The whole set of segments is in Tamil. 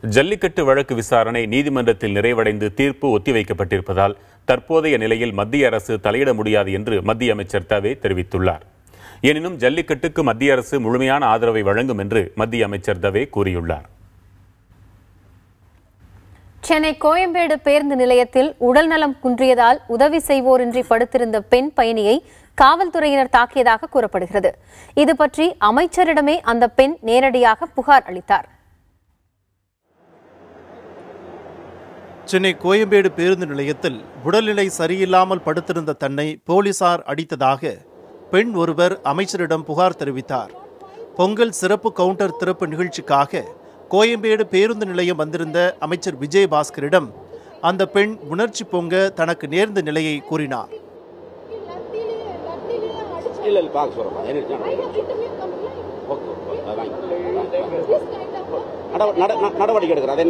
ஜல்லிக்கட்டு வழக்கு விசாரணை நீதிமன்றத்தில் நிறைவடைந்து தீர்ப்பு ஒத்திவைக்கப்பட்டிருப்பதால் தற்போதைய நிலையில் மத்திய அரசு தலையிட முடியாது என்று மத்திய அமைச்சர் தவே தெரிவித்துள்ளார். எனினும் ஜல்லிக்கட்டுக்கு மத்திய அரசு முழுமையான ஆதரவை வழங்கும் என்று மத்திய அமைச்சர் தவே கூறியுள்ளார். சென்னை கோயம்பேடு பேருந்து நிலையத்தில் உடல்நலம் குன்றியதால் உதவி செய்வோரின்றி படுத்திருந்த பெண் பயணியை காவல்துறையினர் தாக்கியதாக கூறப்படுகிறது. இது பற்றி அமைச்சரிடமே அந்த பெண் நேரடியாக புகார் அளித்தார். சென்னை கோயம்பேடு பேருந்து நிலையத்தில் உடல்நிலை சரியில்லாமல் படுத்திருந்த தன்னை போலீசார் அடித்ததாக பெண் ஒருவர் அமைச்சரிடம் புகார் தெரிவித்தார். பொங்கல் சிறப்பு கவுண்டர் திறப்பு நிகழ்ச்சிக்காக கோயம்பேடு பேருந்து நிலையம் வந்திருந்த அமைச்சர் விஜயபாஸ்கரிடம் அந்த பெண் உணர்ச்சி பொங்க தனக்கு நேர்ந்த நிலையை கூறினார். நடவடிக்கை எடுக்கிறார்.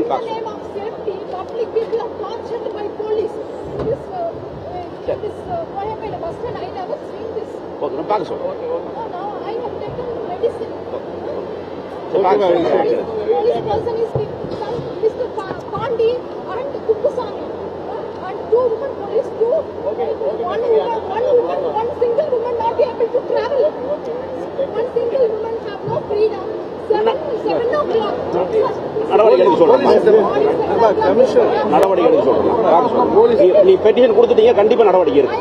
நீ பெட்டிஷன் கொடுத்துட்டீங்க, கண்டிப்பா நடவடிக்கை இருக்கு.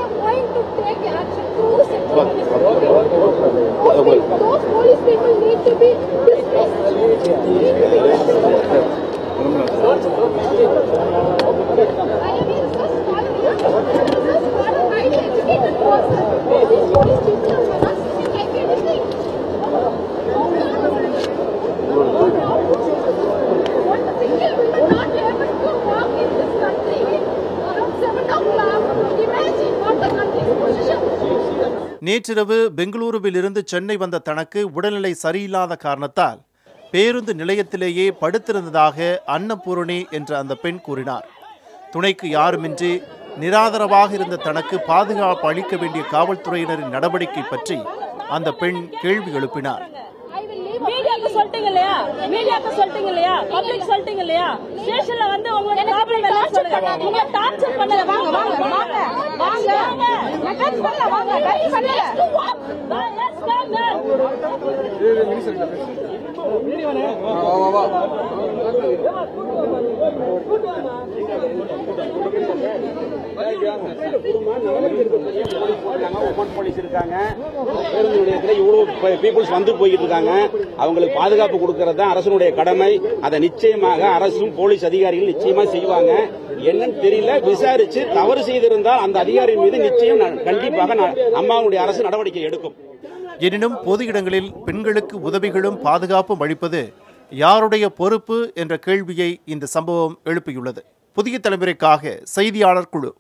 நேற்றிரவு பெங்களூருவில் இருந்து சென்னை வந்த தனக்கு உடல்நிலை சரியில்லாத காரணத்தால் பேருந்து நிலையத்திலேயே படுத்திருந்ததாக அன்னபூரணி என்ற அந்த பெண் கூறினார். துணைக்கு யாருமின்றி நிராதரவாக இருந்த தனக்கு பாதுகாப்பு அளிக்க வேண்டிய காவல்துறையினரின் நடவடிக்கை பற்றி அந்த பெண் கேள்வி எழுப்பினார். அவங்களுக்கு பாதுகாப்பு கொடுக்கிறது அரசுடைய கடமை. அதை நிச்சயமாக அரசும் போலீஸ் அதிகாரிகள் நிச்சயமா செய்வாங்க. என்னன்னு தெரியல, விசாரிச்சு தவறு செய்திருந்தால் அந்த அதிகாரியின் மீது நிச்சயம் கண்டிப்பாக அம்மாவுடைய அரசு நடவடிக்கை எடுக்கும். எனினும் பொது இடங்களில் பெண்களுக்கு உதவிகளும் பாதுகாப்பும் அளிப்பது யாருடைய பொறுப்பு என்ற கேள்வியை இந்த சம்பவம் எழுப்பியுள்ளது. புதிய தலைமுறைக்காக செய்தியாளர் குழு.